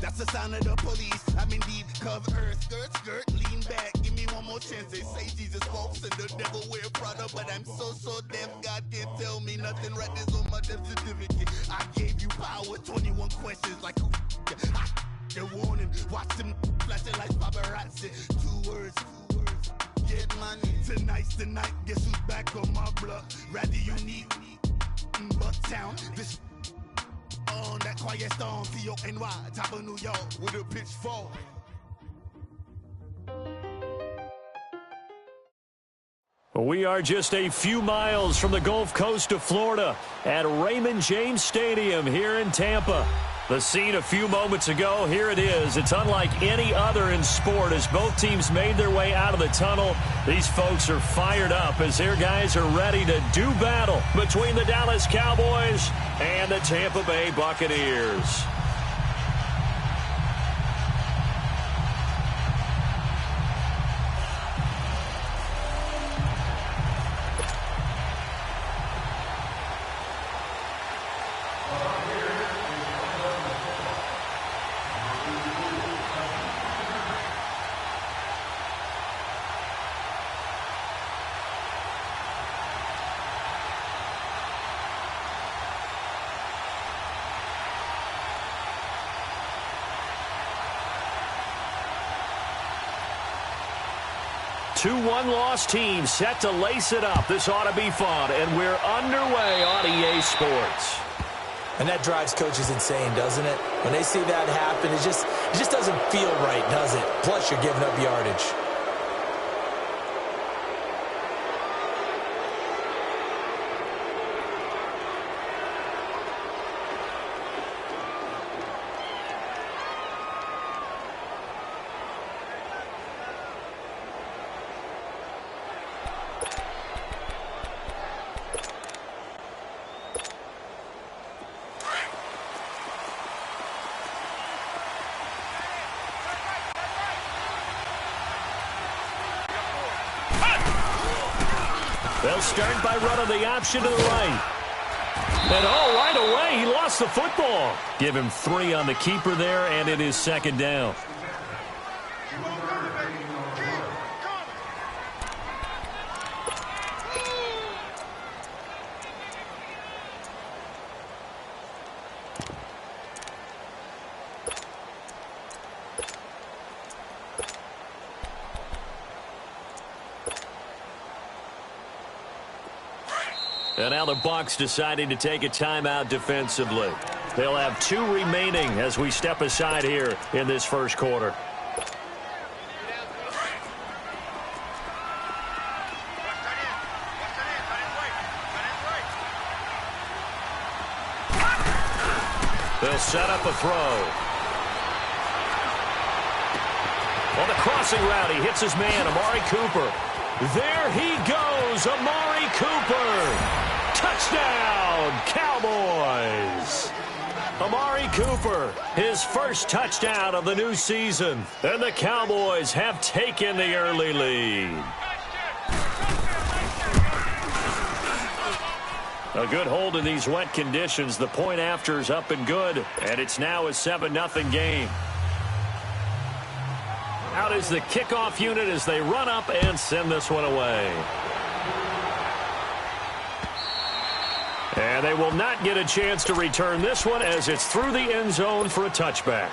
That's the sign of the police. I'm in deep cover earth, skirt, lean back. Give me one more chance. They say Jesus walks and the devil wear Prada, but I'm so deaf. God can't tell me nothing. Right there's on my death certificate. I gave you power. 21 questions like who? They're warning. Watch them flashing like paparazzi. Two words. Get money. Tonight's the night. Guess who's back on my block? Rather unique. Bucktown. This on that quiet storm. T-O-N-Y. Top of New York with a pitchfork. We are just a few miles from the Gulf Coast of Florida at Raymond James Stadium here in Tampa. The scene a few moments ago, here it is. It's unlike any other in sport as both teams made their way out of the tunnel. These folks are fired up as their guys are ready to do battle between the Dallas Cowboys and the Tampa Bay Buccaneers. Two one-loss teams set to lace it up. This ought to be fun, and we're underway on EA Sports. And that drives coaches insane, doesn't it? When they see that happen, it just doesn't feel right, does it? Plus, you're giving up yardage. They'll start by running the option to the right. And right away, he lost the football. Give him 3 on the keeper there, and it is second down. And now the Bucs deciding to take a timeout defensively. They'll have 2 remaining as we step aside here in this first quarter. They'll set up a throw. On the crossing route, he hits his man, Amari Cooper. There he goes, Amari Cooper. Touchdown, Cowboys. Amari Cooper, his first touchdown of the new season. And the Cowboys have taken the early lead. A good hold in these wet conditions. The point after is up and good. And it's now a 7-0 game. Out is the kickoff unit as they run up and send this one away. And they will not get a chance to return this one as it's through the end zone for a touchback.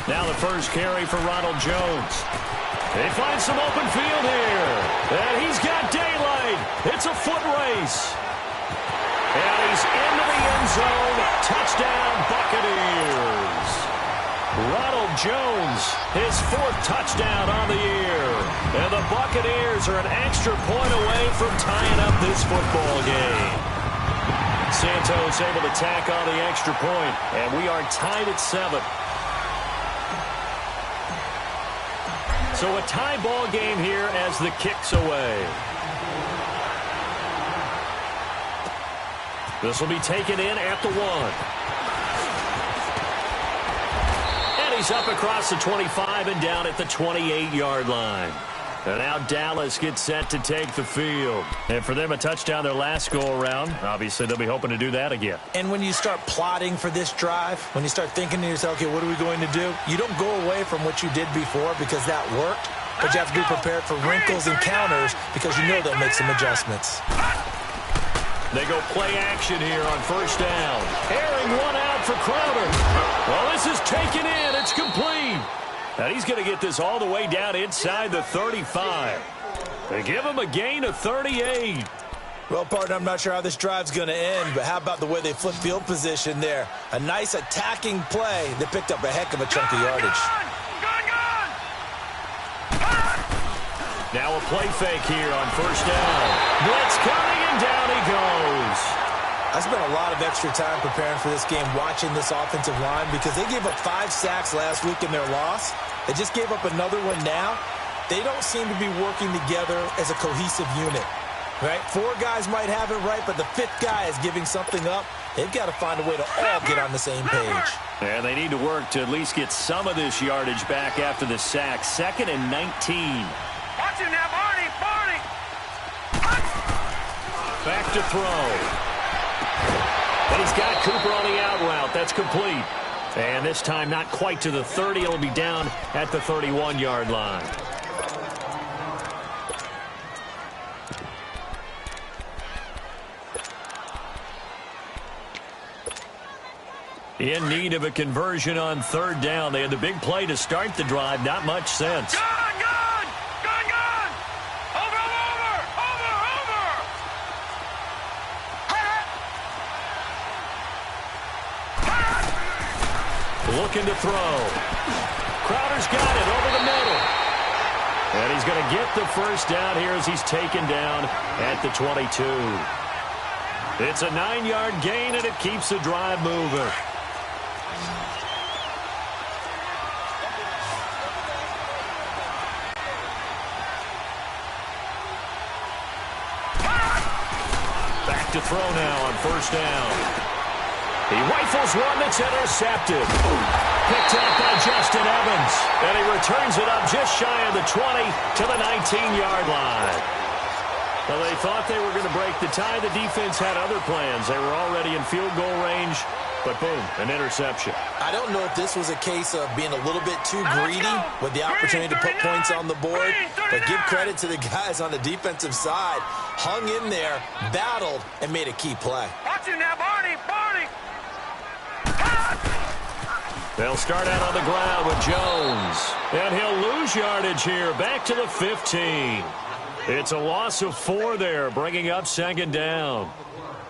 Now the first carry for Ronald Jones. They find some open field here. And he's got daylight. It's a foot race. And he's into the end zone. Touchdown, Buccaneers. Ronald Jones, his 4th touchdown on the year. And the Buccaneers are an extra point away from tying up this football game. Santos able to tack on the extra point. And we are tied at 7. So a tie ball game here as the kick's away. This will be taken in at the 1. And he's up across the 25 and down at the 28-yard line. And now Dallas gets set to take the field. And for them, a touchdown their last go-around. Obviously, they'll be hoping to do that again. And when you start plotting for this drive, when you start thinking to yourself, okay, what are we going to do? You don't go away from what you did before because that worked. But you have to be prepared for wrinkles and counters because you know they'll make some adjustments. They go play action here on first down. Airing one out for Crowder. Well, this is taken in. It's complete. And he's going to get this all the way down inside the 35. They give him a gain of 38. Well, partner, I'm not sure how this drive's going to end, but how about the way they flip field position there? A nice attacking play that picked up a heck of a chunk of yardage. Now a play fake here on first down. Blitz coming, and down he goes. I spent a lot of extra time preparing for this game watching this offensive line because they gave up 5 sacks last week in their loss. They just gave up another one now. They don't seem to be working together as a cohesive unit. Right? 4 guys might have it right, but the 5th guy is giving something up. They've got to find a way to all get on the same page. And they need to work to at least get some of this yardage back after the sack. 2nd and 19. Watch him now, Barney! Back to throw. And he's got Cooper on the out route. That's complete. And this time not quite to the 30. It'll be down at the 31-yard line. In need of a conversion on third down. They had the big play to start the drive. Not much sense. Looking to throw. Crowder's got it over the middle. And he's going to get the first down here as he's taken down at the 22. It's a 9-yard gain, and it keeps the drive moving. Back to throw now on first down. He rifles one that's intercepted. Picked up by Justin Evans. And he returns it up just shy of the 20 to the 19-yard line. Well, they thought they were going to break the tie. The defense had other plans. They were already in field goal range. But boom, an interception. I don't know if this was a case of being a little bit too greedy with the opportunity to put points on the board. But give credit to the guys on the defensive side. Hung in there, battled, and made a key play. Watch him now, Barney! They'll start out on the ground with Jones. And he'll lose yardage here, back to the 15. It's a loss of 4 there, bringing up second down.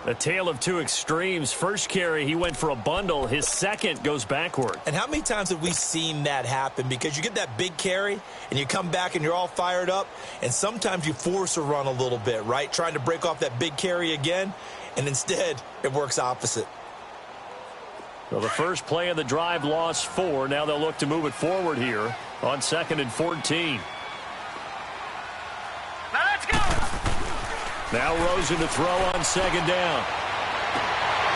A tale of two extremes. First carry, he went for a bundle. His second goes backward. And how many times have we seen that happen? Because you get that big carry, and you come back and you're all fired up, and sometimes you force a run a little bit, right? Trying to break off that big carry again, and instead it works opposite. Well, the first play of the drive lost 4. Now they'll look to move it forward here on 2nd and 14. Now let's go! Now Rosen to throw on second down.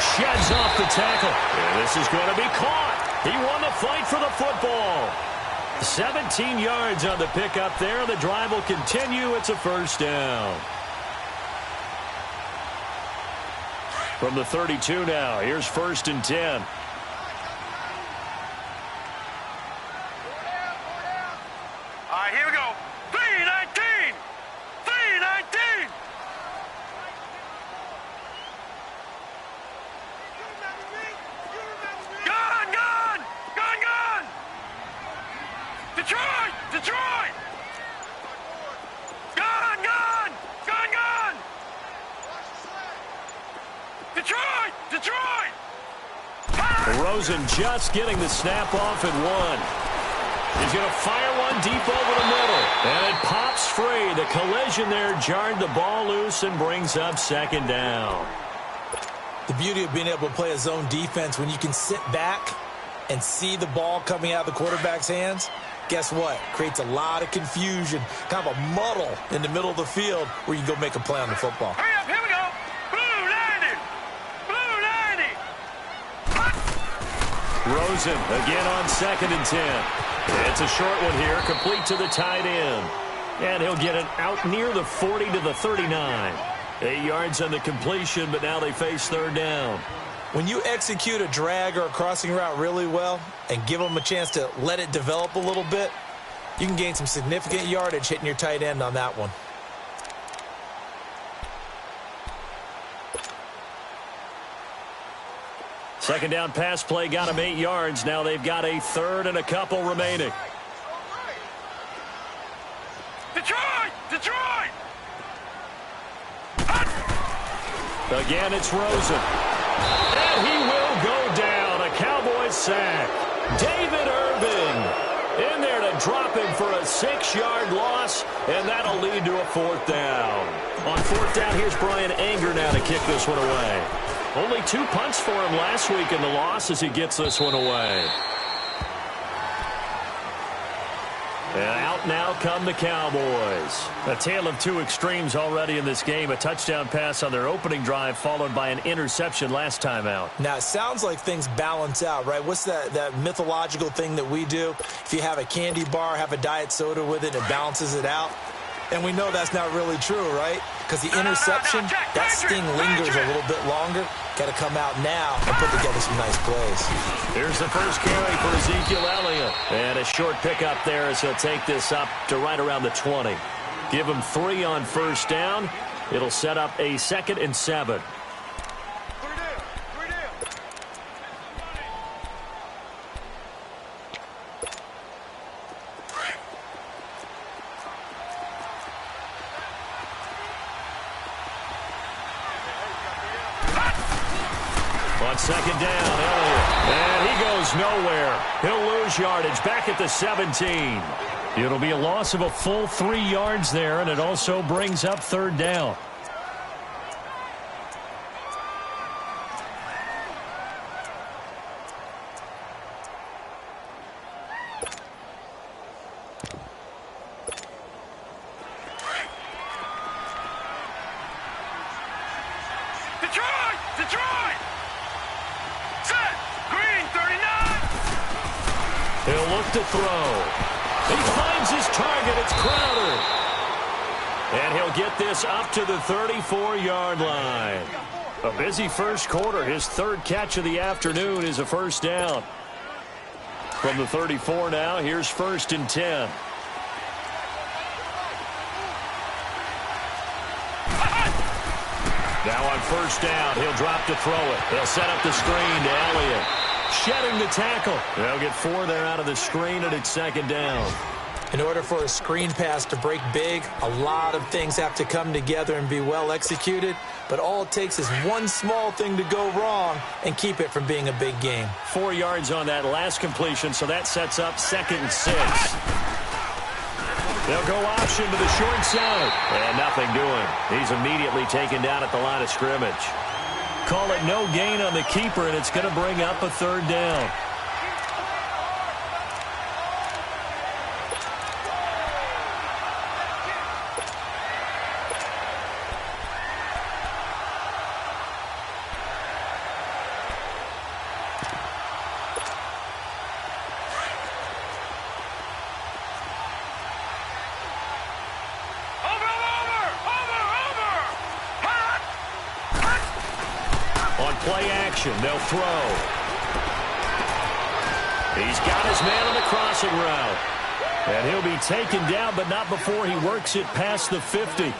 Sheds off the tackle. And this is going to be caught. He won the fight for the football. 17 yards on the pickup there. The drive will continue. It's a first down. From the 32 now, here's 1st and 10. All right, here we go. 3-19! 3-19! Gun! Gun! Gun! Gun! Detroit! Detroit! Gun! Gun! Gun! Gun! Detroit! Detroit! Rosen just getting the snap off at 1. He's going to fire one deep over the middle. And it pops free. The collision there jarred the ball loose and brings up second down. The beauty of being able to play a zone defense when you can sit back and see the ball coming out of the quarterback's hands, guess what? Creates a lot of confusion, kind of a muddle in the middle of the field where you can go make a play on the football. Hurry up, here we go. Blue landed. Rosen again on 2nd and 10. It's a short one here, complete to the tight end. And he'll get it out near the 40 to the 39. 8 yards on the completion, but now they face 3rd down. When you execute a drag or a crossing route really well and give them a chance to let it develop a little bit, you can gain some significant yardage hitting your tight end on that one. Second down pass play got him 8 yards. Now they've got a 3rd and a couple remaining. Detroit! Detroit! Again, it's Rosen. And he will go down. A Cowboys sack. David Irving in there to drop him for a 6-yard loss, and that'll lead to a 4th down. On 4th down, here's Brian Anger now to kick this one away. Only 2 punts for him last week in the loss as he gets this one away. And out now come the Cowboys. A tale of 2 extremes already in this game. A touchdown pass on their opening drive followed by an interception last time out. Now, it sounds like things balance out, right? What's that mythological thing that we do? If you have a candy bar, have a diet soda with it, it balances it out. And we know that's not really true, right? Because the interception, that sting lingers a little bit longer. Got to come out now and put together some nice plays. Here's the first carry for Ezekiel Elliott. And a short pickup there as he'll take this up to right around the 20. Give him 3 on 1st down. It'll set up a 2nd and 7. On 2nd down, Elliott. And he goes nowhere. He'll lose yardage back at the 17. It'll be a loss of a full 3 yards there, and it also brings up 3rd down. Detroit! Detroit! Set! Green 39! He'll look to throw. He finds his target. It's Crowder. And he'll get this up to the 34-yard line. A busy first quarter. His 3rd catch of the afternoon is a 1st down. From the 34 now, here's 1st and 10. Now on 1st down, he'll drop to throw it. They'll set up the screen to Elliott. Shedding the tackle. They'll get 4 there out of the screen, and it's 2nd down. In order for a screen pass to break big, a lot of things have to come together and be well executed. But all it takes is one small thing to go wrong and keep it from being a big game. 4 yards on that last completion, so that sets up 2nd and 6. They'll go option to the short side. And nothing doing. He's immediately taken down at the line of scrimmage. Call it no gain on the keeper, and it's going to bring up a 3rd down. Play action. They'll throw. He's got his man on the crossing route. And he'll be taken down, but not before he works it past the 50.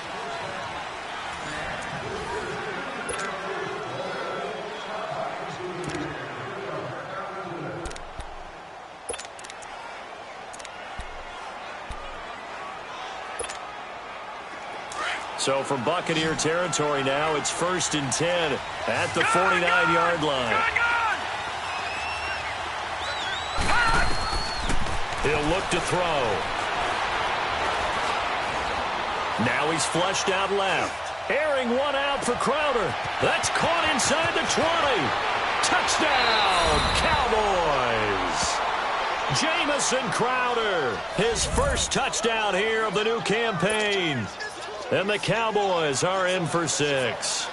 So from Buccaneer territory now, it's 1st and 10 at the 49-yard line. He'll look to throw. Now he's flushed out left. Airing one out for Crowder. That's caught inside the 20. Touchdown, Cowboys. Jamison Crowder, his first touchdown here of the new campaign. And the Cowboys are in for 6.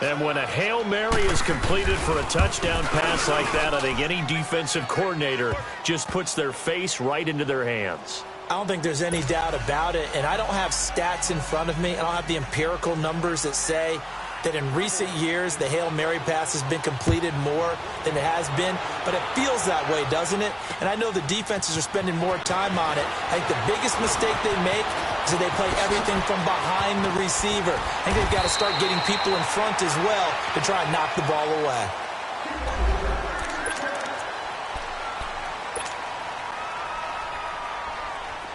And when a Hail Mary is completed for a touchdown pass like that, I think any defensive coordinator just puts their face right into their hands. I don't think there's any doubt about it, and I don't have stats in front of me. I don't have the empirical numbers that say that in recent years the Hail Mary pass has been completed more than it has been, but it feels that way, doesn't it? And I know the defenses are spending more time on it. I think the biggest mistake they make is that they play everything from behind the receiver. I think they've got to start getting people in front as well to try and knock the ball away.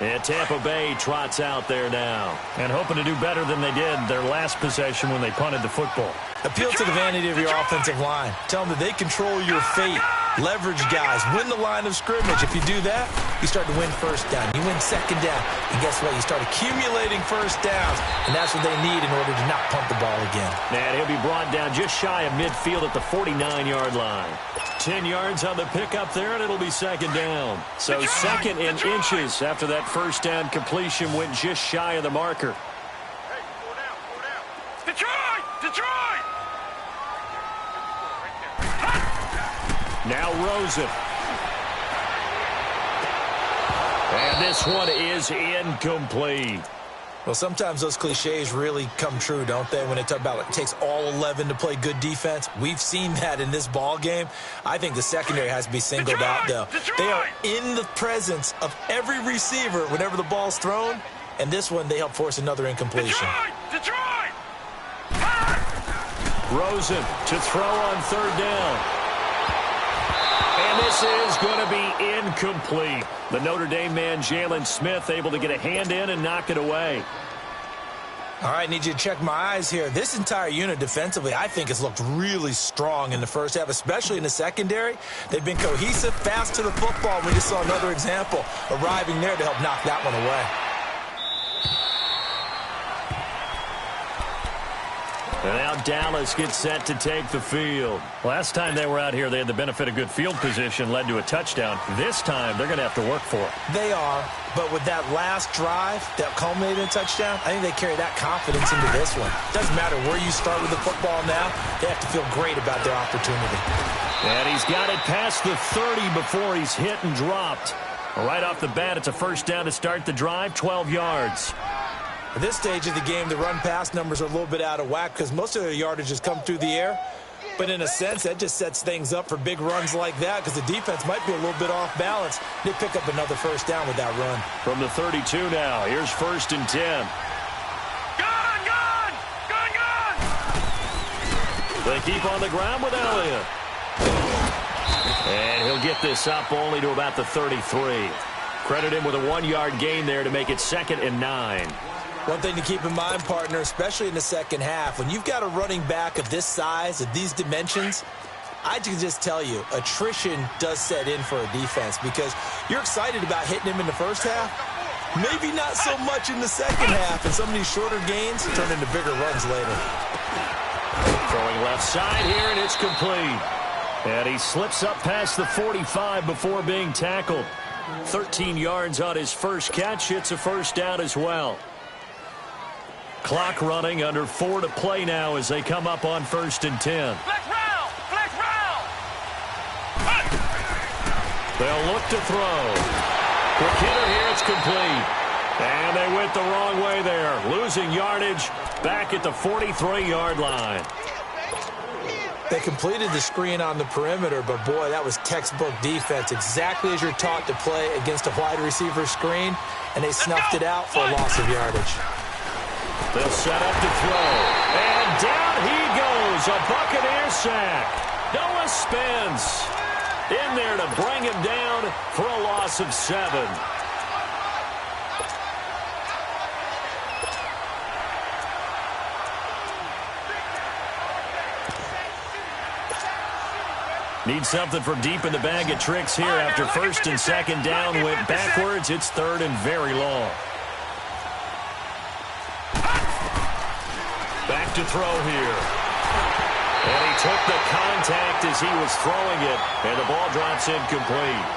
And Tampa Bay trots out there now. And hoping to do better than they did their last possession when they punted the football. Appeal to the vanity of your offensive line. Tell them that they control your fate. Leverage guys. Win the line of scrimmage. If you do that, you start to win first down. You win second down. And guess what? You start accumulating first downs. And that's what they need in order to not punt the ball again. And he'll be brought down just shy of midfield at the 49-yard line. 10 yards on the pickup there, and it'll be second down. So second in inches after that first down completion went just shy of the marker. Hey, pull down. Detroit! Now Rosen. And this one is incomplete. Well, sometimes those cliches really come true, don't they? When they talk about it takes all 11 to play good defense. We've seen that in this ball game. I think the secondary has to be singled out, though. They are in the presence of every receiver whenever the ball's thrown. And this one, they help force another incompletion. Detroit! Rosen to throw on third down. And this is going to be incomplete. The Notre Dame man, Jalen Smith, able to get a hand in and knock it away. All right, need you to check my eyes here. This entire unit defensively, I think, has looked really strong in the first half, especially in the secondary. They've been cohesive, fast to the football. We just saw another example arriving there to help knock that one away. And now Dallas gets set to take the field. Last time they were out here, they had the benefit of good field position, led to a touchdown. This time, they're going to have to work for it. They are, but with that last drive that culminated in a touchdown, I think they carry that confidence into this one. Doesn't matter where you start with the football now, they have to feel great about their opportunity. And he's got it past the 30 before he's hit and dropped. Right off the bat, it's a first down to start the drive, 12 yards. At this stage of the game, the run-pass numbers are a little bit out of whack because most of their yardage has come through the air. But in a sense, that just sets things up for big runs like that because the defense might be a little bit off balance. They pick up another first down with that run. From the 32 now, here's 1st and 10. Gun! They keep on the ground with Elliott. And he'll get this up only to about the 33. Credit him with a 1-yard gain there to make it 2nd and 9. One thing to keep in mind, partner, especially in the second half, when you've got a running back of this size, of these dimensions, I can just tell you, attrition does set in for a defense because you're excited about hitting him in the first half, maybe not so much in the second half, and some of these shorter gains turn into bigger runs later. Throwing left side here, and it's complete. And he slips up past the 45 before being tackled. 13 yards on his first catch. It's a first down as well. Clock running, under 4 to play now as they come up on 1st and 10. Flex round! They'll look to throw. Quick hitter here, it's complete. And they went the wrong way there. Losing yardage back at the 43-yard line. They completed the screen on the perimeter, but boy, that was textbook defense. Exactly as you're taught to play against a wide receiver screen, and they snuffed it out for a loss of yardage. They'll set up to throw. And down he goes. A Buccaneer sack. Noah Spence in there to bring him down for a loss of 7. Need something from deep in the bag of tricks here after 1st and 2nd down went backwards. It's 3rd and very long. Back to throw here. And he took the contact as he was throwing it, and the ball drops incomplete.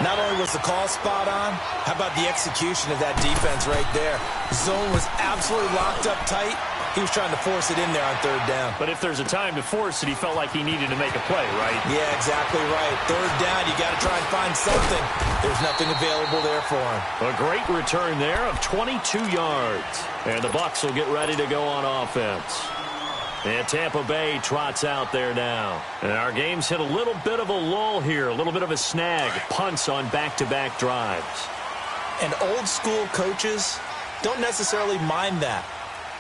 Not only was the call spot on, how about the execution of that defense right there? Zone was absolutely locked up tight. He was trying to force it in there on third down. But if there's a time to force it, he felt like he needed to make a play, right? Yeah, exactly right. Third down, you got to try and find something. There's nothing available there for him. A great return there of 22 yards. And the Bucs will get ready to go on offense. And Tampa Bay trots out there now. And our game's hit a little bit of a lull here, a little bit of a snag. Punts on back-to-back drives. And old-school coaches don't necessarily mind that.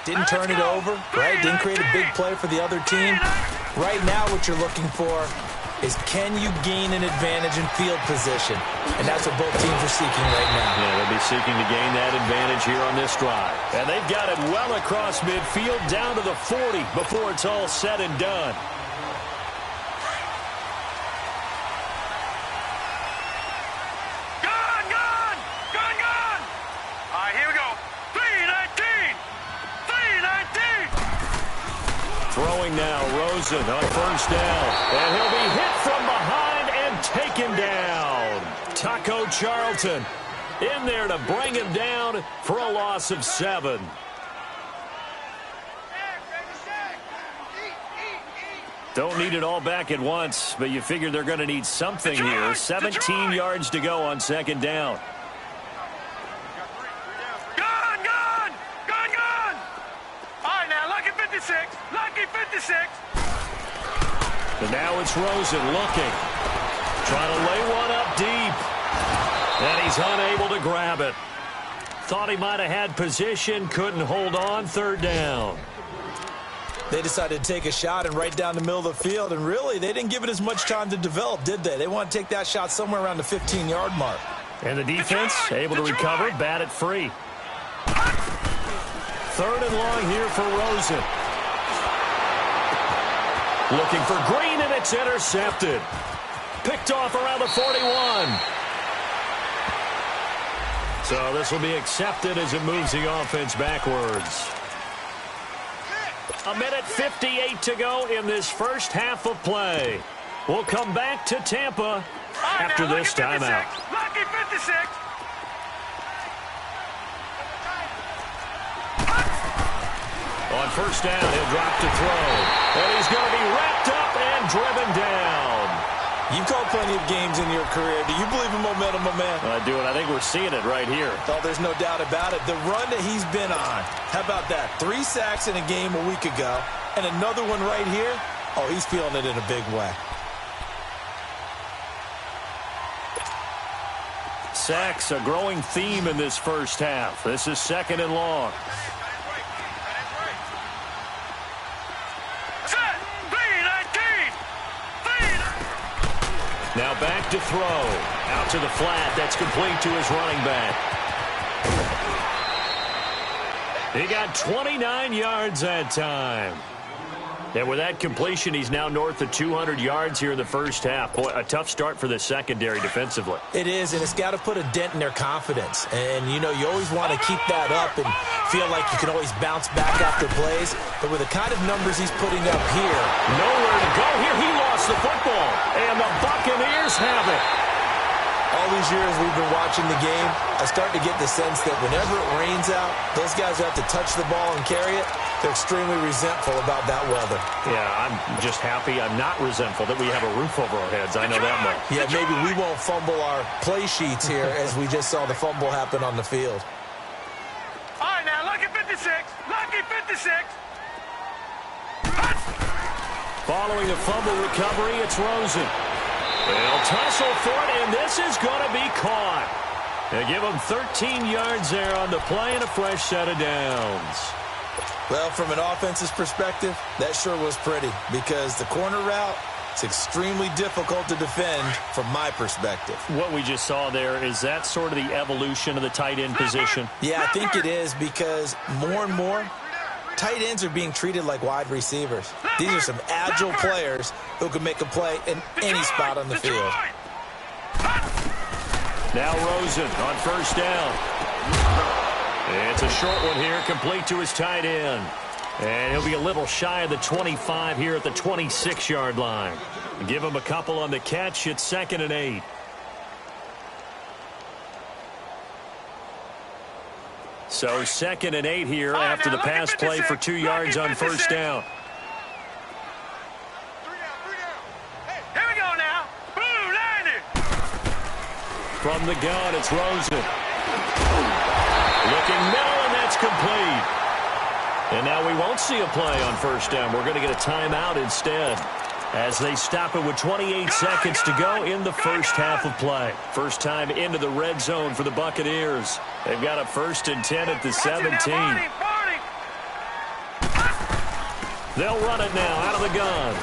Didn't turn it over, right? Didn't create a big play for the other team. Right now what you're looking for is can you gain an advantage in field position? And that's what both teams are seeking right now. Yeah, they'll be seeking to gain that advantage here on this drive. And they've got it well across midfield down to the 40 before it's all said and done. Gone! All right, here we go. 319! Throwing now, Rosen on first down. And he'll be hit from behind and taken down. Taco Charlton in there to bring him down for a loss of 7. Don't need it all back at once, but you figure they're going to need something here. 17 yards to go on second down. Lucky 56. And now it's Rosen looking. Trying to lay one up deep. And he's unable to grab it. Thought he might have had position, couldn't hold on, third down. They decided to take a shot and right down the middle of the field, and really, they didn't give it as much time to develop, did they? They want to take that shot somewhere around the 15-yard mark. And the defense able to recover, bat it free. Third and long here for Rosen. Looking for Green, and it's intercepted. Picked off around the 41. So this will be accepted as it moves the offense backwards. 1:58 to go in this first half of play. We'll come back to Tampa after this timeout. Lucky 56. On first down, he'll drop to throw. And he's going to be wrapped up and driven down. You've called plenty of games in your career. Do you believe in momentum, my man? I do, and I think we're seeing it right here. Oh, there's no doubt about it. The run that he's been on. How about that? 3 sacks in a game a week ago, and another one right here. Oh, he's feeling it in a big way. Sacks, a growing theme in this first half. This is second and long. Now back to throw. Out to the flat. That's complete to his running back. He got 29 yards that time. And with that completion, he's now north of 200 yards here in the first half. Boy, a tough start for the secondary defensively. It is, and it's got to put a dent in their confidence. And, you know, you always want to keep that up and feel like you can always bounce back after plays. But with the kind of numbers he's putting up here. Nowhere to go here. He lost the football. And the Buccaneers have it. All these years we've been watching the game, I start to get the sense that whenever it rains out, those guys who have to touch the ball and carry it, they're extremely resentful about that weather. Yeah, I'm just happy. I'm not resentful that we have a roof over our heads. I know that much. Yeah, maybe we won't fumble our play sheets here as we just saw the fumble happen on the field. All right, now, lucky 56. Lucky 56. Following a fumble recovery, it's Rosen. They'll tussle for it, and this is going to be caught. They give him 13 yards there on the play and a fresh set of downs. Well, from an offense's perspective, that sure was pretty because the corner route is extremely difficult to defend from my perspective. What we just saw there, is that sort of the evolution of the tight end position? Yeah, I think it is because more and more, tight ends are being treated like wide receivers. These are some agile players who can make a play in any spot on the field. Now Rosen on first down. It's a short one here, complete to his tight end. And he'll be a little shy of the 25 here at the 26-yard line. Give him a couple on the catch. It's 2nd and 8. So 2nd and 8 here after the pass play for 2 yards on first down. Here we go now. Boom, 90. From the gun, it's Rosen. Looking middle, and that's complete. And now we won't see a play on first down. We're going to get a timeout instead, as they stop it with 28 seconds to go in the first half of play. First time into the red zone for the Buccaneers. They've got a 1st and 10 at the 17. They'll run it now out of the gun.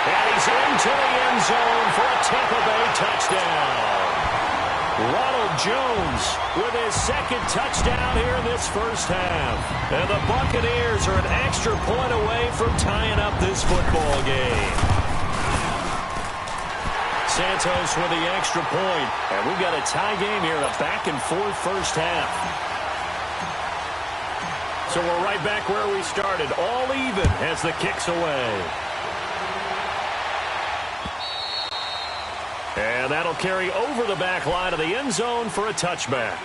And he's into the end zone for a Tampa Bay touchdown. Ronald Jones with his 2nd touchdown here in this first half. And the Buccaneers are an extra point away from tying up this football game. Santos with the extra point. And we've got a tie game here, a back-and-forth first half. So we're right back where we started, all even as the kick's away. And that'll carry over the back line of the end zone for a touchback.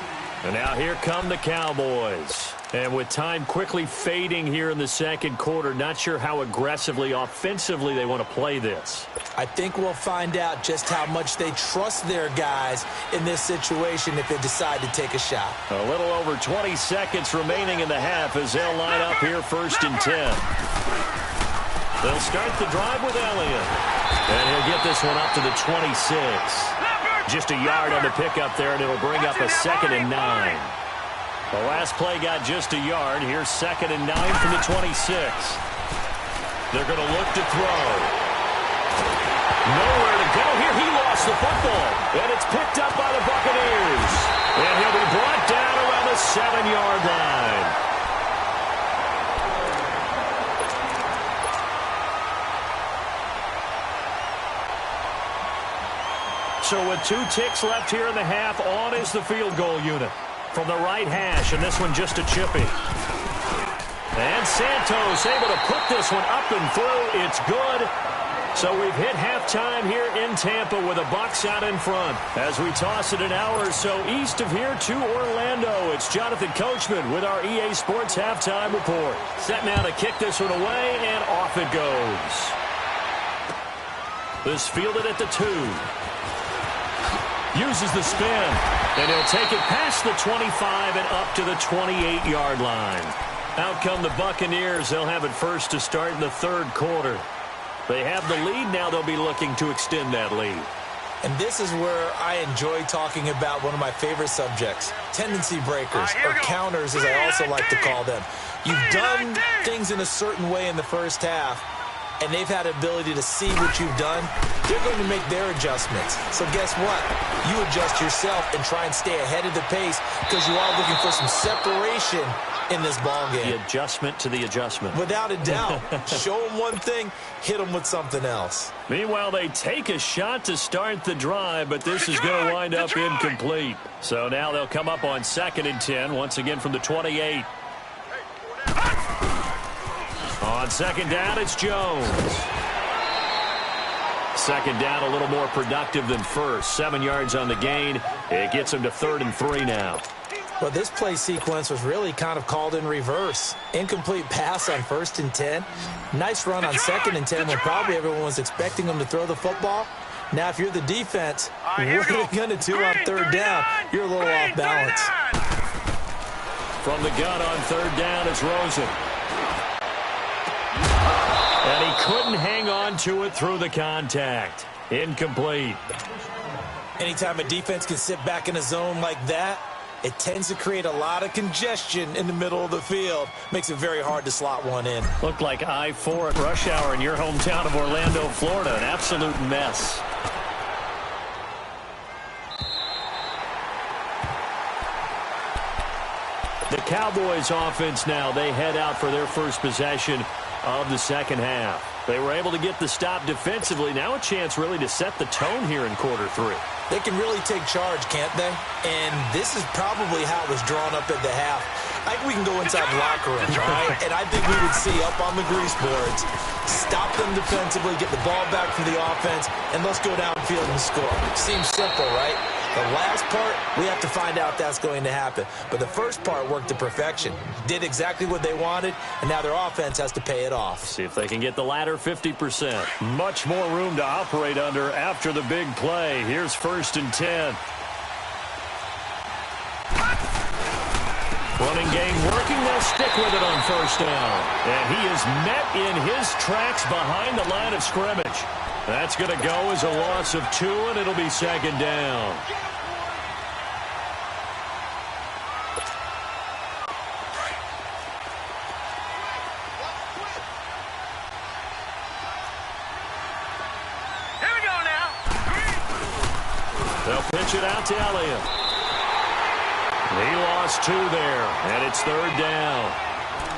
And now here come the Cowboys. And with time quickly fading here in the second quarter, not sure how aggressively, offensively they want to play this. I think we'll find out just how much they trust their guys in this situation if they decide to take a shot. A little over 20 seconds remaining in the half as they'll line up here 1st and 10. They'll start the drive with Elliott. And he'll get this one up to the 26. Just a yard on the pickup there, and it'll bring up a 2nd and 9. The last play got just a yard. Here's 2nd and 9 from the 26. They're going to look to throw. Nowhere to go here. He lost the football. And it's picked up by the Buccaneers. And he'll be brought down around the 7-yard line. So with 2 ticks left here in the half, on is the field goal unit. From the right hash, and this one just a chippy. And Santos able to put this one up and through. It's good. So we've hit halftime here in Tampa with the Bucs out in front. As we toss it an hour or so east of here to Orlando, it's Jonathan Coachman with our EA Sports Halftime Report. Set now to kick this one away, and off it goes. This fielded at the 2. Uses the spin, and he'll take it past the 25 and up to the 28-yard line. Out come the Buccaneers. They'll have it first to start in the 3rd quarter. They have the lead. Now they'll be looking to extend that lead. And this is where I enjoy talking about one of my favorite subjects, tendency breakers, or counters, as I also like to call them. You've done things in a certain way in the first half, and they've had the ability to see what you've done. They're going to make their adjustments. So guess what? You adjust yourself and try and stay ahead of the pace because you are looking for some separation in this ball game. The adjustment to the adjustment. Without a doubt. Show them one thing, hit them with something else. Meanwhile, they take a shot to start the drive, but this is going to wind up incomplete. So now they'll come up on 2nd and 10, once again from the 28. On 2nd down, it's Jones. 2nd down, a little more productive than first. 7 yards on the gain. It gets him to 3rd and 3 now. Well, this play sequence was really kind of called in reverse. Incomplete pass on 1st and 10. Nice run on 2nd and 10 when probably everyone was expecting him to throw the football. Now, if you're the defense, what are they going to do on 3rd down? You're a little off balance. From the gun on 3rd down, it's Rosen. And he couldn't hang on to it through the contact. Incomplete. Anytime a defense can sit back in a zone like that, it tends to create a lot of congestion in the middle of the field. Makes it very hard to slot one in. Looked like I-4 at rush hour in your hometown of Orlando, Florida. An absolute mess. The Cowboys offense now, they head out for their first possession of the second half. They were able to get the stop defensively. Now a chance really to set the tone here in quarter 3. They can really take charge, can't they? And this is probably how it was drawn up at the half. I think we can go inside the locker room, right? And I think we would see up on the grease boards, stop them defensively, get the ball back from the offense, and let's go downfield and score. Seems simple, right? The last part, we have to find out if that's going to happen. But the first part worked to perfection. Did exactly what they wanted, and now their offense has to pay it off. See if they can get the latter 50%. Much more room to operate under after the big play. Here's 1st and 10. Running game working. They'll stick with it on 1st down. And he is met in his tracks behind the line of scrimmage. That's going to go as a loss of 2, and it'll be 2nd down. Here we go now. They'll pitch it out to Elliott. He lost 2 there, and it's 3rd down.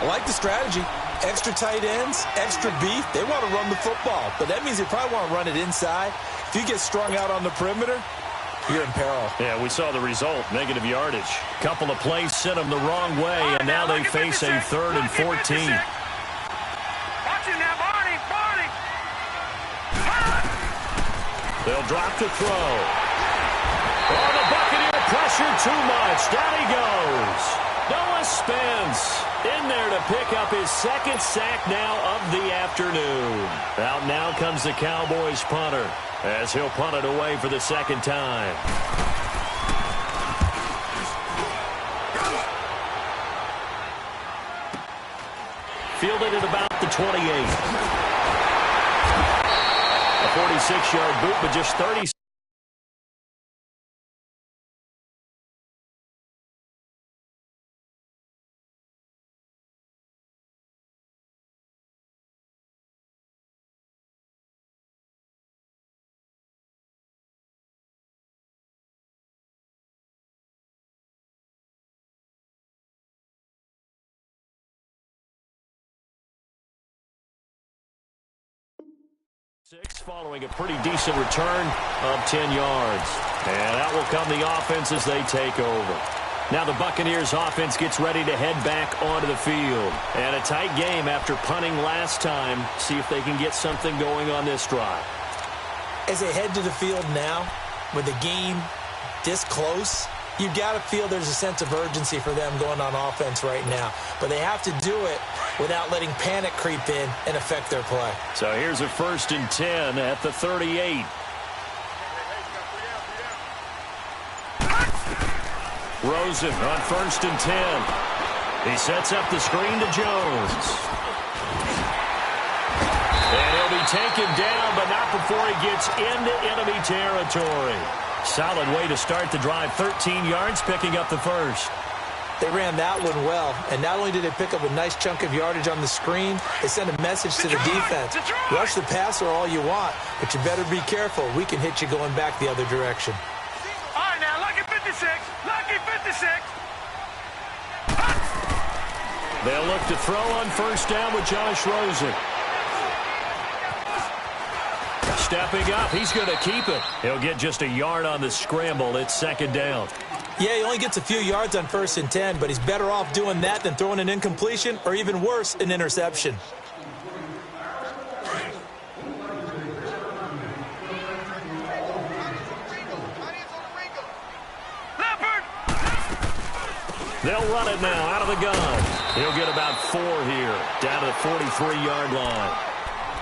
I like the strategy. Extra tight ends, extra beef. They want to run the football, but that means they probably want to run it inside. If you get strung out on the perimeter, you're in peril. Yeah, we saw the result, negative yardage. Couple of plays sent them the wrong way, and now they face a 3rd and 14. Watch it now, Barney. They'll drop to throw. Oh, the Buccaneer pressure too much. Down he goes. Noah Spence in there to pick up his 2nd sack now of the afternoon. Out now comes the Cowboys punter as he'll punt it away for the 2nd time. Fielded at about the 28. A 46-yard boot, but just 30. Following a pretty decent return of 10 yards. And out will come the offense as they take over. Now the Buccaneers offense gets ready to head back onto the field. And a tight game after punting last time. See if they can get something going on this drive. As they head to the field now, with the game this close, you've got to feel there's a sense of urgency for them going on offense right now. But they have to do it without letting panic creep in and affect their play. So here's a 1st and 10 at the 38. Rosen on 1st and 10. He sets up the screen to Jones. And he'll be taken down, but not before he gets into enemy territory. Solid way to start the drive. 13 yards, picking up the 1st. They ran that one well, and not only did they pick up a nice chunk of yardage on the screen, they sent a message to the defense. Rush the passer all you want, but you better be careful. We can hit you going back the other direction. All right, now, lucky 56. Lucky 56. They'll look to throw on 1st down with Josh Rosen. Stepping up, he's going to keep it. He'll get just a yard on the scramble. It's 2nd down. Yeah, he only gets a few yards on 1st and 10, but he's better off doing that than throwing an incompletion or even worse, an interception. Leopard. They'll run it now out of the gun. He'll get about 4 here, down to the 43-yard line.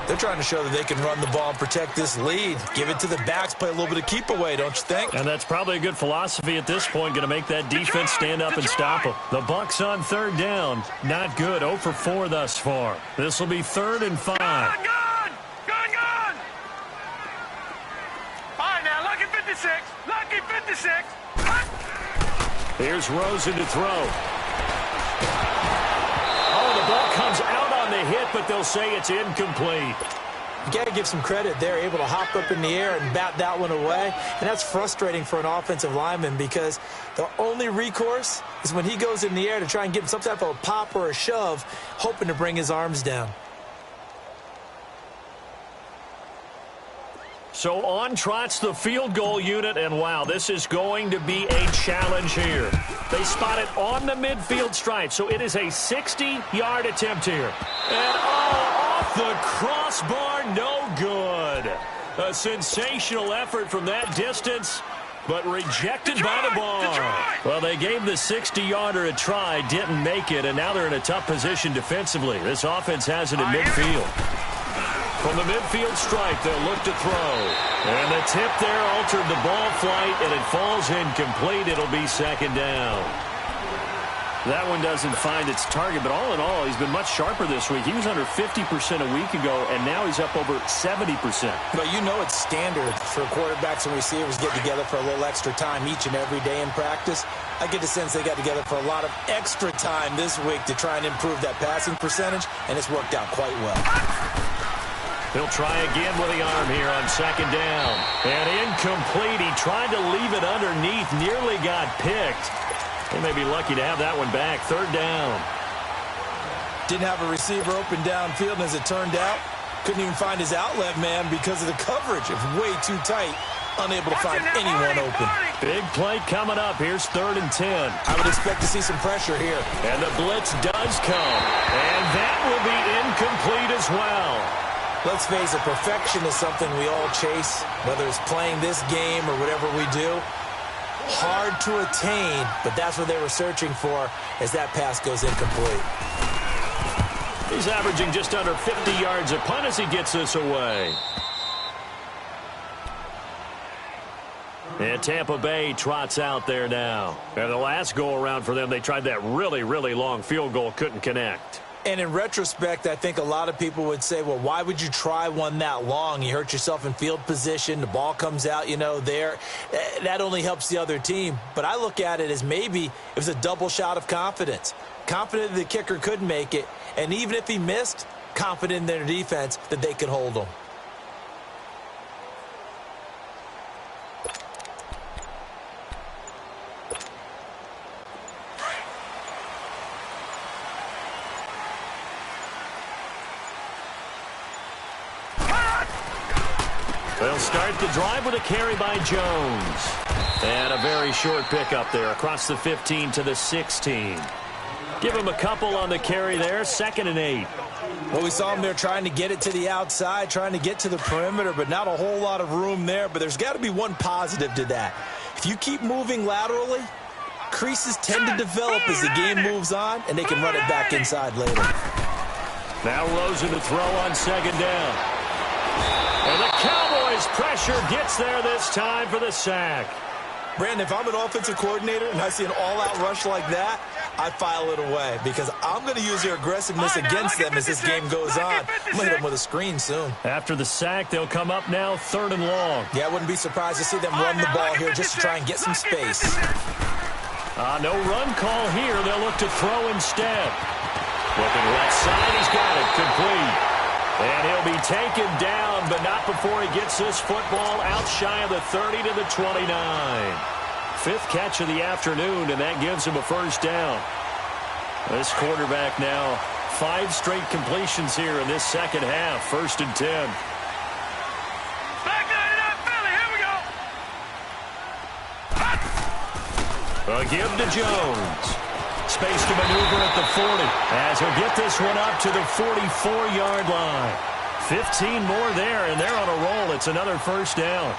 They're trying to show that they can run the ball and protect this lead. Give it to the backs, play a little bit of keep away, don't you think? And that's probably a good philosophy at this point, going to make that defense stand up and stop them. The Bucs on 3rd down. Not good. 0 for 4 thus far. This will be 3rd and 5. Gun! All right, now, lucky 56. Lucky 56. Here's Rosen to throw. Oh, the ball comes out on the hit, but they'll say it's incomplete. You got to give some credit. They're able to hop up in the air and bat that one away. And that's frustrating for an offensive lineman because the only recourse is when he goes in the air to try and get some type of a pop or a shove, hoping to bring his arms down. So on trots the field goal unit, and wow, this is going to be a challenge here. They spot it on the midfield stripe, so it is a 60-yard attempt here. And off the crossbar, no good. A sensational effort from that distance. but rejected by the bar. Well, they gave the 60-yarder a try, didn't make it, and now they're in a tough position defensively. This offense has it in midfield. From the midfield stripe, they'll look to throw. And the tip there altered the ball flight, and it falls incomplete. It'll be second down. That one doesn't find its target, but all in all, he's been much sharper this week. He was under 50% a week ago, and now he's up over 70%. But you know it's standard for quarterbacks and receivers get together for a little extra time each and every day in practice. I get the sense they got together for a lot of extra time this week to try and improve that passing percentage, and it's worked out quite well. He'll try again with the arm here on second down. And incomplete. He tried to leave it underneath, nearly got picked. They may be lucky to have that one back. Third down. Didn't have a receiver open downfield, and as it turned out, couldn't even find his outlet man because of the coverage. It was way too tight. Unable to find anyone open. Big play coming up. Here's 3rd and 10. I would expect to see some pressure here. And the blitz does come. And that will be incomplete as well. Let's face it, perfection is something we all chase, whether it's playing this game or whatever we do. Hard to attain, but that's what they were searching for as that pass goes incomplete. He's averaging just under 50 yards a punt as he gets this away. And Tampa Bay trots out there now. And the last go-around for them, they tried that really, really long field goal, couldn't connect. And in retrospect, I think a lot of people would say, well, why would you try one that long? You hurt yourself in field position. The ball comes out, there. That only helps the other team. But I look at it as maybe it was a double shot of confidence. Confident the kicker could make it. And even if he missed, confident in their defense that they could hold him. They'll start the drive with a carry by Jones. And a very short pickup there across the 15 to the 16. Give him a couple on the carry there, 2nd and 8. Well, we saw him there trying to get it to the outside, trying to get to the perimeter, but not a whole lot of room there. But there's got to be one positive to that. If you keep moving laterally, creases tend to develop as the game moves on, and they can run it back inside later. Now Rosen to throw on 2nd down. And the Cowboys' pressure gets there this time for the sack. Brandon, if I'm an offensive coordinator and I see an all-out rush like that, I file it away because I'm going to use their aggressiveness against them as this game goes on. I'm going to hit them with a screen soon. After the sack, they'll come up now 3rd and long. Yeah, I wouldn't be surprised to see them run the ball here just to try and get some space. No run call here. They'll look to throw instead. Looking left side, he's got it. Complete. And he'll be taken down, but not before he gets this football out shy of the 30 to the 29. 5th catch of the afternoon, and that gives him a 1st down. This quarterback now 5 straight completions here in this 2nd half. 1st and 10. A give to Jones. Space to maneuver at the 40 as he'll get this one up to the 44-yard line. 15 more there, and they're on a roll. It's another 1st down.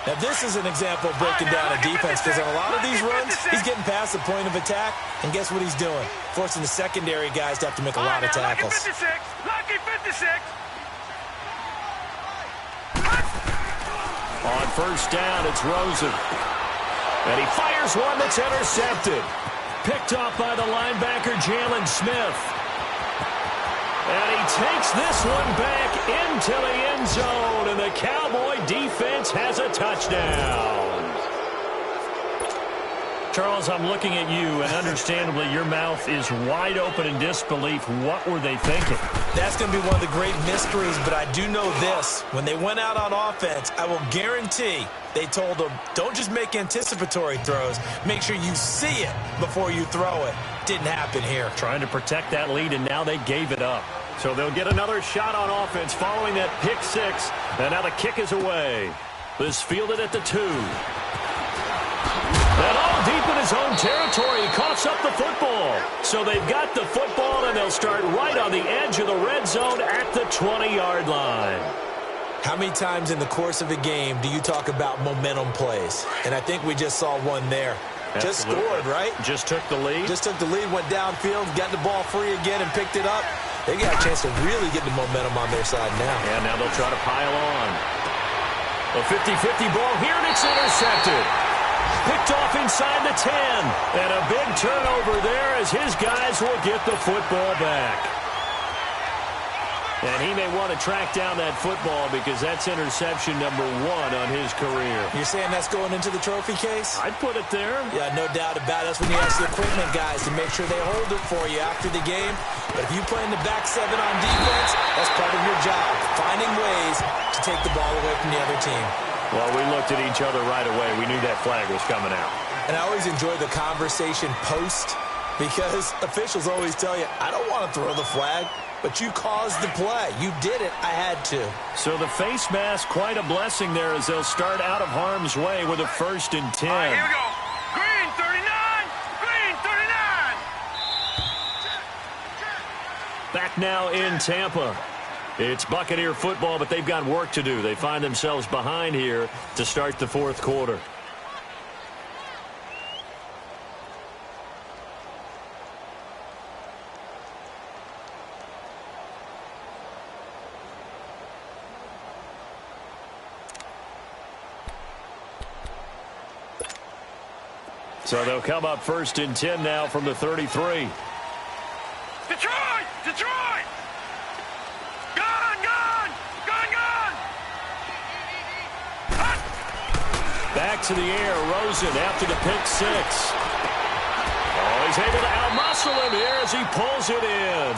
Now, this is an example of breaking down a defense because on a lot of these runs, he's getting past the point of attack, and guess what he's doing? Forcing the secondary guys to have to make a lot of tackles. Lucky 56. On 1st down, it's Rosen. And he fires one that's intercepted. Picked off by the linebacker, Jalen Smith. And he takes this one back into the end zone, and the Cowboy defense has a touchdown. Charles, I'm looking at you, and understandably, your mouth is wide open in disbelief. What were they thinking? That's going to be one of the great mysteries, but I do know this. When they went out on offense, I will guarantee they told them, don't just make anticipatory throws. Make sure you see it before you throw it. Didn't happen here. Trying to protect that lead, and now they gave it up. So they'll get another shot on offense following that pick 6. And now the kick is away. This fielded at the 2. And all deep in his own territory, he coughs up the football. So they've got the football, and they'll start right on the edge of the red zone at the 20-yard line. How many times in the course of a game do you talk about momentum plays? And I think we just saw one there. Absolutely. Just scored, right? Just took the lead. Just took the lead, went downfield, got the ball free again, and picked it up. They got a chance to really get the momentum on their side now. And now they'll try to pile on. A 50-50 ball here, and it's intercepted. Picked off inside the 10. And a big turnover there as his guys will get the football back. And he may want to track down that football because that's interception number 1 on his career. You're saying that's going into the trophy case? I'd put it there. Yeah, no doubt about it. That's when you ask the equipment guys to make sure they hold it for you after the game. But if you play in the back 7 on defense, that's part of your job, finding ways to take the ball away from the other team. Well, we looked at each other right away. We knew that flag was coming out. And I always enjoy the conversation post because officials always tell you, I don't want to throw the flag. But you caused the play. You did it. I had to. So the face mask, quite a blessing there as they'll start out of harm's way with a 1st and 10. All right, here we go. Green 39. Green 39. Back now in Tampa. It's Buccaneer football, but they've got work to do. They find themselves behind here to start the 4th quarter. So they'll come up 1st and 10 now from the 33. Detroit! Detroit! Gun! Gun! Gun! Gun! Hut! Back to the air. Rosen after the pick 6. Oh, he's able to outmuscle him here as he pulls it in.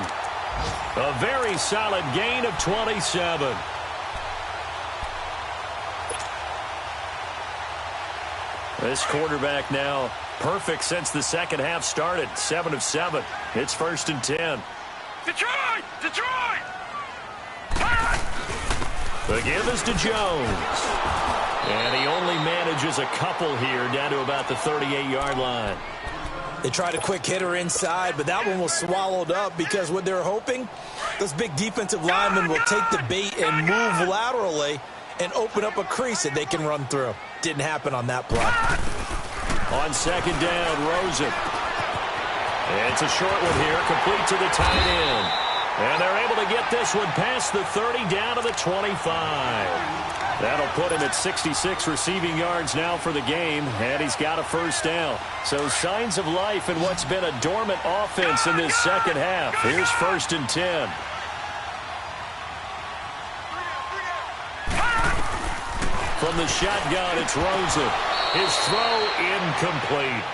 A very solid gain of 27. This quarterback now perfect since the second half started. 7 of 7. It's 1st and 10. Detroit! Detroit! The give is to Jones. And he only manages a couple here down to about the 38-yard line. They tried a quick hitter inside, but that one was swallowed up because what they're hoping, those big defensive linemen will take the bait and move laterally and open up a crease that they can run through. Didn't happen on that play. On 2nd down, Rosen. It's a short one here, complete to the tight end. And they're able to get this one past the 30 down to the 25. That'll put him at 66 receiving yards now for the game, and he's got a 1st down. So signs of life in what's been a dormant offense in this second half. Here's 1st and 10. From the shotgun, it's Rosen. His throw incomplete.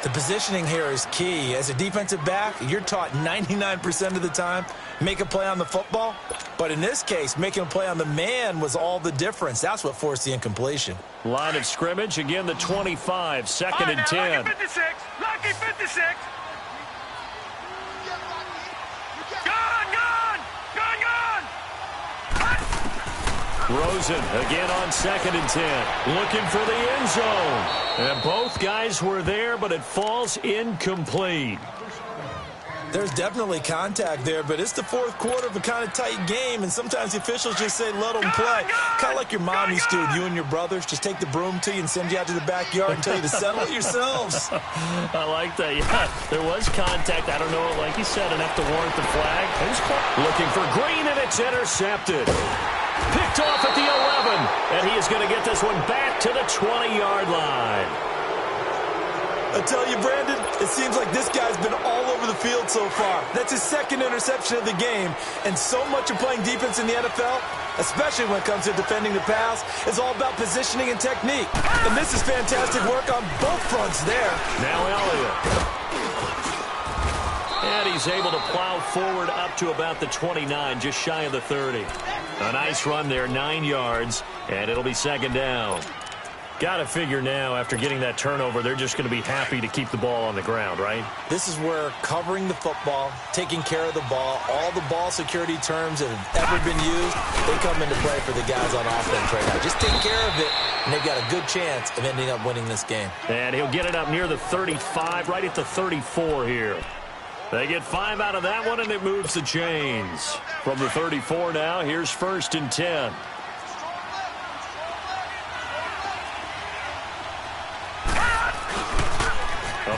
The positioning here is key. As a defensive back, you're taught 99% of the time, make a play on the football. But in this case, making a play on the man was all the difference. That's what forced the incompletion. Line of scrimmage, again the 25, 2nd and 10. Lucky 56. Lucky 56. Gun! Gun! Gun! Gun! Rosen again on 2nd and 10. Looking for the end zone. And both guys were there, but it falls incomplete. There's definitely contact there, but it's the 4th quarter of a kind of tight game, and sometimes the officials just say, let them play. Kind of like your mom used to with you and your brothers. Just take the broom to you and send you out to the backyard and tell you to settle it yourselves. I like that. Yeah, there was contact. I don't know, like you said, enough to warrant the flag. Looking for Green, and it's intercepted. Picked off at the 11, and he is going to get this one back to the 20-yard line. I tell you, Brandon, it seems like this guy's been all over the field so far. That's his 2nd interception of the game, and so much of playing defense in the NFL, especially when it comes to defending the pass, is all about positioning and technique. And this is fantastic work on both fronts there. Now Elliott. And he's able to plow forward up to about the 29, just shy of the 30. A nice run there, 9 yards, and it'll be 2nd down. Got to figure now, after getting that turnover, they're just going to be happy to keep the ball on the ground, right? This is where covering the football, taking care of the ball, all the ball security terms that have ever been used, they come into play for the guys on offense right now. Just take care of it, and they've got a good chance of ending up winning this game. And he'll get it up near the 35, right at the 34 here. They get 5 out of that one, and it moves the chains. From the 34 now, here's 1st and 10.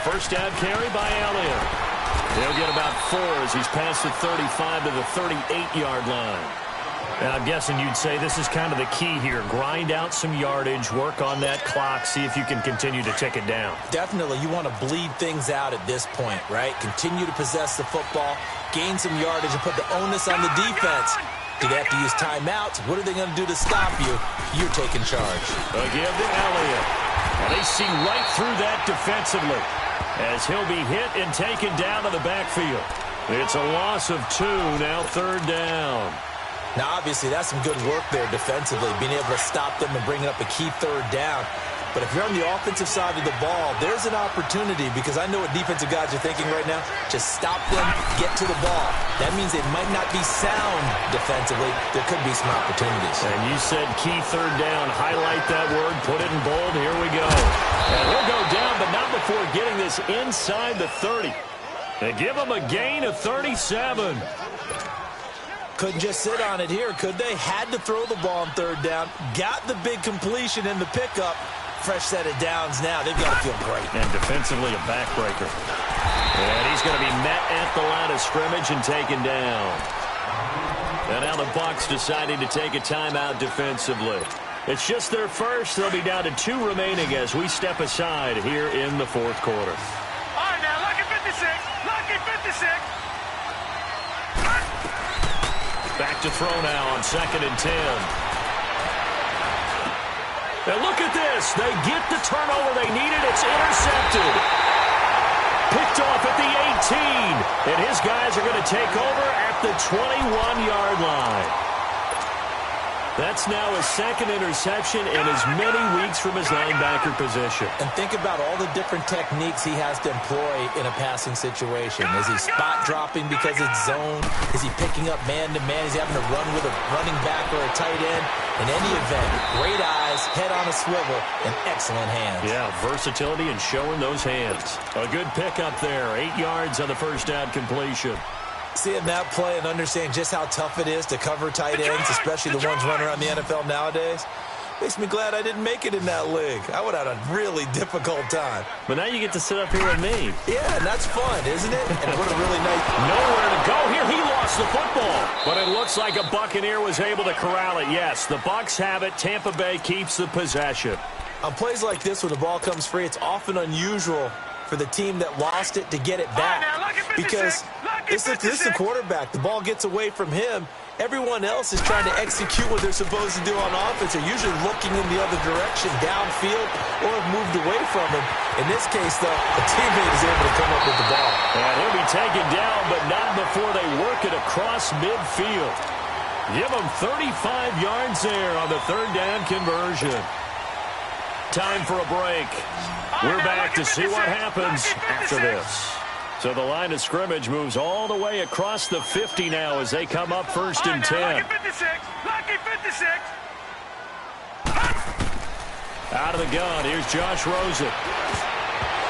first down carry by Elliott. He'll get about 4 as he's past the 35 to the 38-yard line. And I'm guessing you'd say this is kind of the key here. Grind out some yardage, work on that clock, see if you can continue to tick it down. Definitely, you want to bleed things out at this point, right? Continue to possess the football, gain some yardage, and put the onus on the defense. Do they have to use timeouts? What are they going to do to stop you? You're taking charge. A give to Elliott. And they see right through that defensively as he'll be hit and taken down to the backfield. It's a loss of 2, now 3rd down. Now, obviously, that's some good work there defensively, being able to stop them and bring up a key 3rd down. But if you're on the offensive side of the ball, there's an opportunity, because I know what defensive guys are thinking right now. Just stop them, get to the ball. That means they might not be sound defensively. There could be some opportunities. And you said key 3rd down. Highlight that word, put it in bold. Here we go. And he'll go down, but not before getting this inside the 30. They give him a gain of 37. Couldn't just sit on it here, could they? Had to throw the ball on 3rd down. Got the big completion in the pickup. Fresh set of downs now. They've got to feel great. And defensively, a backbreaker. And he's going to be met at the line of scrimmage and taken down. And now the Bucs deciding to take a timeout defensively. It's just their first. They'll be down to 2 remaining as we step aside here in the 4th quarter. All right, now, lucky 56. Lucky 56. Back to throw now on 2nd and 10. And look at this. They get the turnover they needed. It's intercepted. Picked off at the 18. And his guys are going to take over at the 21-yard line. That's now his 2nd interception in as many weeks from his linebacker position. And think about all the different techniques he has to employ in a passing situation. Is he spot dropping because it's zone? Is he picking up man-to-man? Is he having to run with a running back or a tight end? In any event, great eyes, head on a swivel, and excellent hands. Yeah, versatility and showing those hands. A good pickup there. 8 yards on the first down completion. Seeing that play and understanding just how tough it is to cover tight ends, especially the ones running around the NFL nowadays, makes me glad I didn't make it in that league. I would have had a really difficult time. But now you get to sit up here with me. Yeah, and that's fun, isn't it? And what a really nice... Nowhere to go here. He lost the football. But it looks like a Buccaneer was able to corral it. Yes, the Bucs have it. Tampa Bay keeps the possession. On plays like this, when the ball comes free, it's often unusual for the team that lost it to get it back. Because this is the quarterback. The ball gets away from him. Everyone else is trying to execute what they're supposed to do on offense. They're usually looking in the other direction, downfield, or have moved away from him. In this case, though, a teammate is able to come up with the ball. And he'll be taken down, but not before they work it across midfield. Give him 35 yards there on the 3rd down conversion. Time for a break. We're back to see what happens after this. So the line of scrimmage moves all the way across the 50 now as they come up 1st and 10. Lucky 56. Lucky 56. Out of the gun, here's Josh Rosen.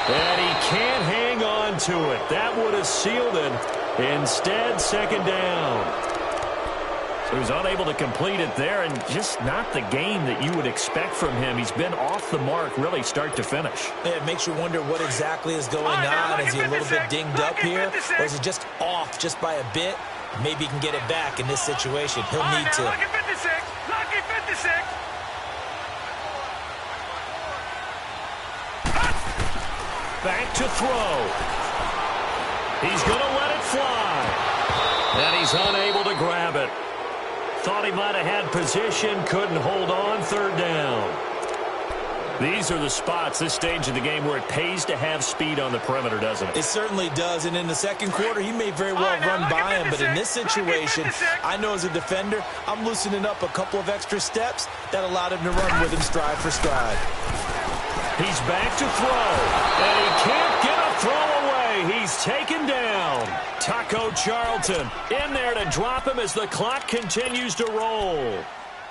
And he can't hang on to it. That would have sealed it. Instead, 2nd down. So he's unable to complete it there, and just not the game that you would expect from him. He's been off the mark really start to finish. Yeah, it makes you wonder what exactly is going on. Is he a little bit dinged up here, or is it just off just by a bit? Maybe he can get it back in this situation. He'll need to. Lucky 56. Lucky 56. Back to throw. He's going to let it fly. And he's unable to grab it. Thought he might have had position, couldn't hold on, 3rd down. These are the spots, this stage of the game, where it pays to have speed on the perimeter, doesn't it? It certainly does, and in the 2nd quarter, he may very well run by him, but in this situation, I know as a defender, I'm loosening up a couple of extra steps that allowed him to run with him stride for stride. He's back to throw, and he can't get a throw away. He's taken down. Taco Charlton in there to drop him as the clock continues to roll.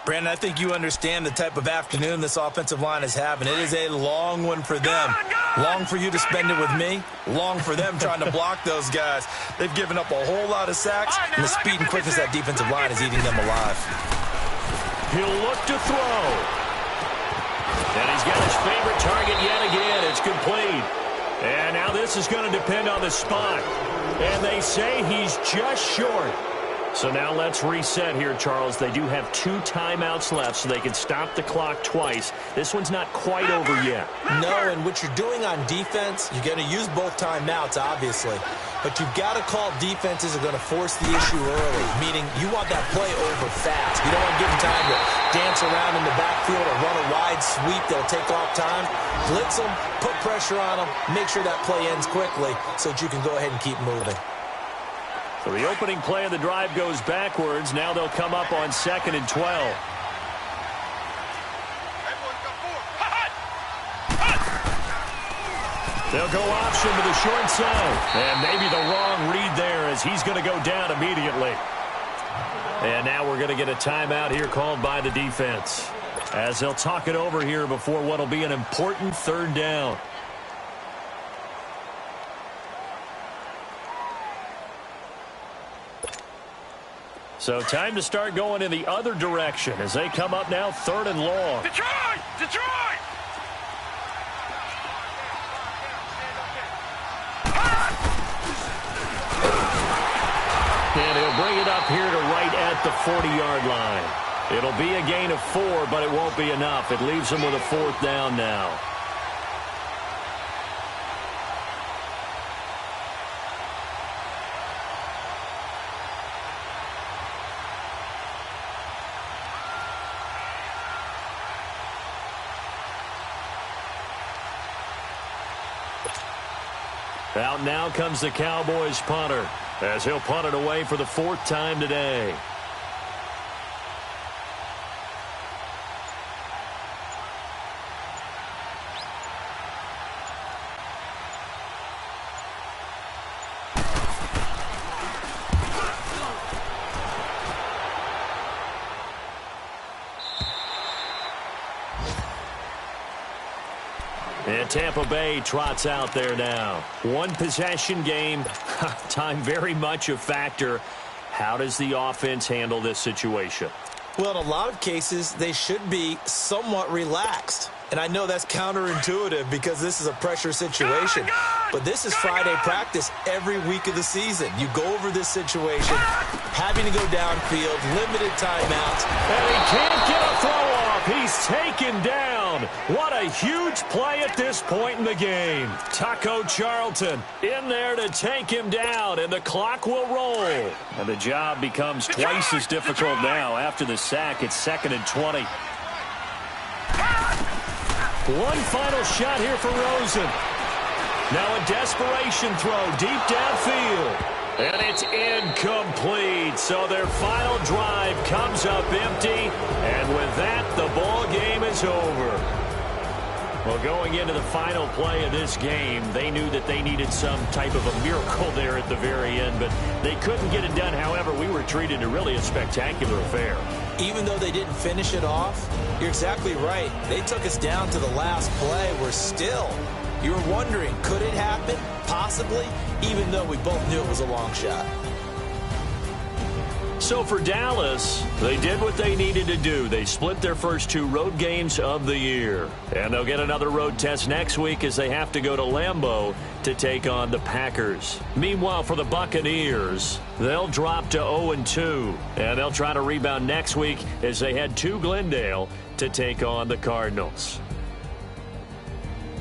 Brandon, I think you understand the type of afternoon this offensive line is having. It is a long one for them. Long for you to spend it with me. Long for them trying to block those guys. They've given up a whole lot of sacks, and the speed and quickness of that defensive line is eating them alive. He'll look to throw. And he's got his favorite target yet again. It's complete. And now this is going to depend on the spot. And they say he's just short. So now let's reset here, Charles. They do have 2 timeouts left, so they can stop the clock twice. This one's not quite over yet. No, and what you're doing on defense, you're going to use both timeouts, obviously. But you've got to call defenses are going to force the issue early, meaning you want that play over fast. You don't want to give them time to dance around in the backfield or run a wide sweep that'll take off time. Blitz them, put pressure on them, make sure that play ends quickly so that you can go ahead and keep moving. So the opening play of the drive goes backwards. Now they'll come up on 2nd and 12. They'll go option to the short side. And maybe the wrong read there as he's going to go down immediately. And now we're going to get a timeout here called by the defense, as they'll talk it over here before what will be an important 3rd down. So time to start going in the other direction as they come up now 3rd and long. Detroit! Detroit! And he'll bring it up here to right at the 40-yard line. It'll be a gain of 4, but it won't be enough. It leaves them with a 4th down now. Out now comes the Cowboys punter, as he'll punt it away for the 4th time today. And Tampa Bay trots out there now. 1 possession game. Time very much a factor. How does the offense handle this situation? Well, in a lot of cases, they should be somewhat relaxed. And I know that's counterintuitive because this is a pressure situation. But this is Friday practice every week of the season. You go over this situation, having to go downfield, limited timeouts. And he can't get a throw off. He's taken down. What a huge play at this point in the game. Taco Charlton in there to take him down, and the clock will roll. And the job becomes twice as difficult now after the sack. It's 2nd and 20. One final shot here for Rosen. Now a desperation throw deep downfield. And it's incomplete. So their final drive comes up empty. And with that, the ball game is over. Well, going into the final play of this game, they knew that they needed some type of a miracle there at the very end, but they couldn't get it done. However, we were treated to really a spectacular affair. Even though they didn't finish it off, you're exactly right. They took us down to the last play. We're still, you were wondering, could it happen? Possibly, even though we both knew it was a long shot. So for Dallas, they did what they needed to do. They split their first 2 road games of the year. And they'll get another road test next week as they have to go to Lambeau to take on the Packers. Meanwhile, for the Buccaneers, they'll drop to 0-2. And they'll try to rebound next week as they head to Glendale to take on the Cardinals.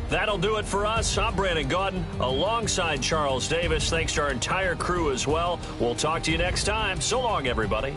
That'll do it for us. I'm Brandon Gaudin alongside Charles Davis. Thanks to our entire crew as well. We'll talk to you next time. So long, everybody.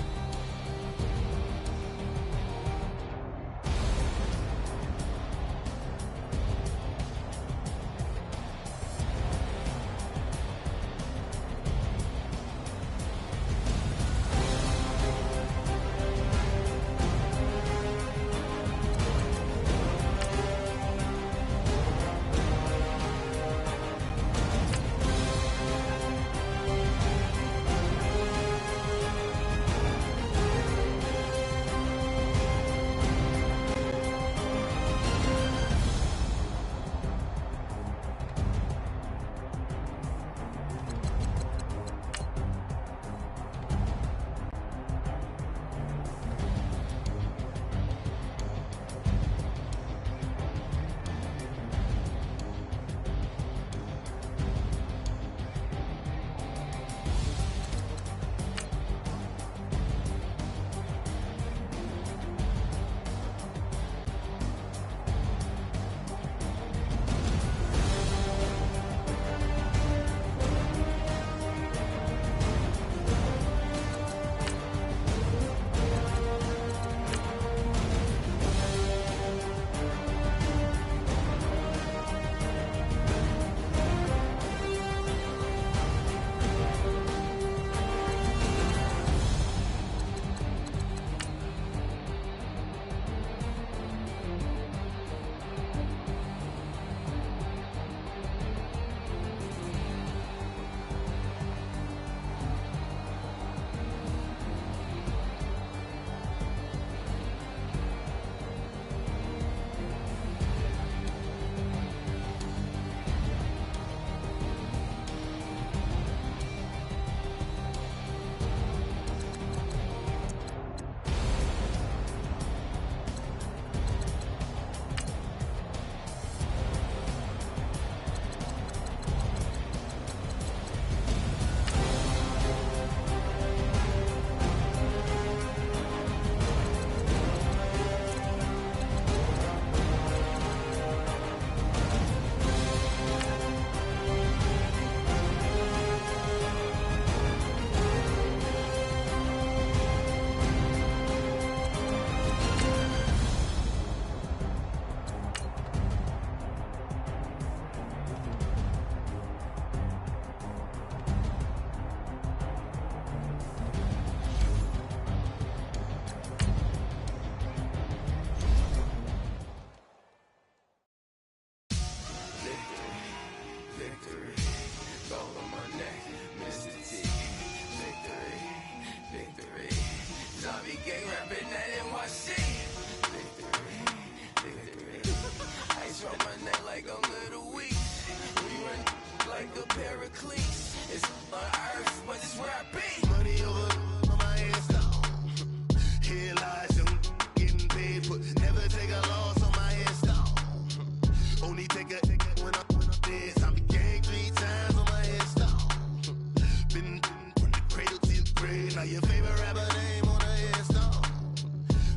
Pericles is on earth, but it's where I be. Money over on my headstone. Here lies young, getting paid, but never take a loss on my headstone. Only take a when I'm dead. I be gang 3 times on my headstone. Been from the cradle to the grave. Now your favorite rapper name on a headstone.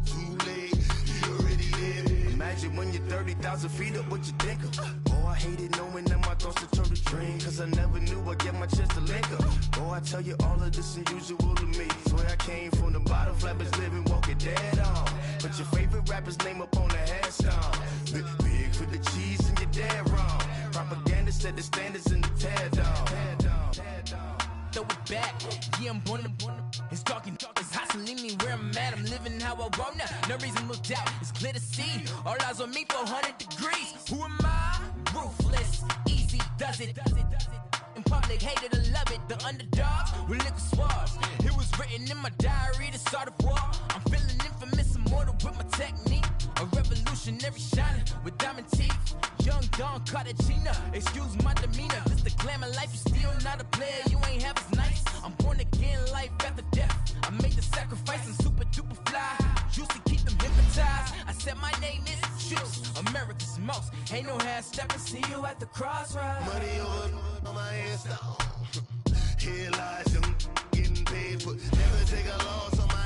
Too late, you already dead. Imagine when you're 30,000 feet up, what you think of? Oh, I hated knowing that my thoughts would turn to dream. Cause I never knew I'd get my chance to link up. Oh, I tell you all of this unusual to me. Swear I came from the bottom, flappers living, walking dead on. Put your favorite rapper's name up on the headstone. Big for the cheese and you're dead wrong. Propaganda set the standards in the tear down. Throw it back, yeah, I'm born to it's talking, it's hustling me where I'm at. I'm living how I want now. No reason to doubt, it's clear to see. All eyes on me, 400 degrees. Who am I? Ruthless, easy, does it. In public, hated or love it. The underdogs with liquor swabs. It was written in my diary, the start of war. I'm feeling infamous, immortal with my technique. A revolutionary shining with diamond teeth. Young Don Cartagena, excuse my demeanor. This the glamour life, you still not a player. You ain't half as nice. I'm born again, life after death. I made the sacrifice and super duper fly. Used to keep them hypnotized. I said my name is Juice, America's most. Ain't no half stepping, see you at the crossroads. Money over on my headstone. Here lies young, getting paid, but never take a loss on my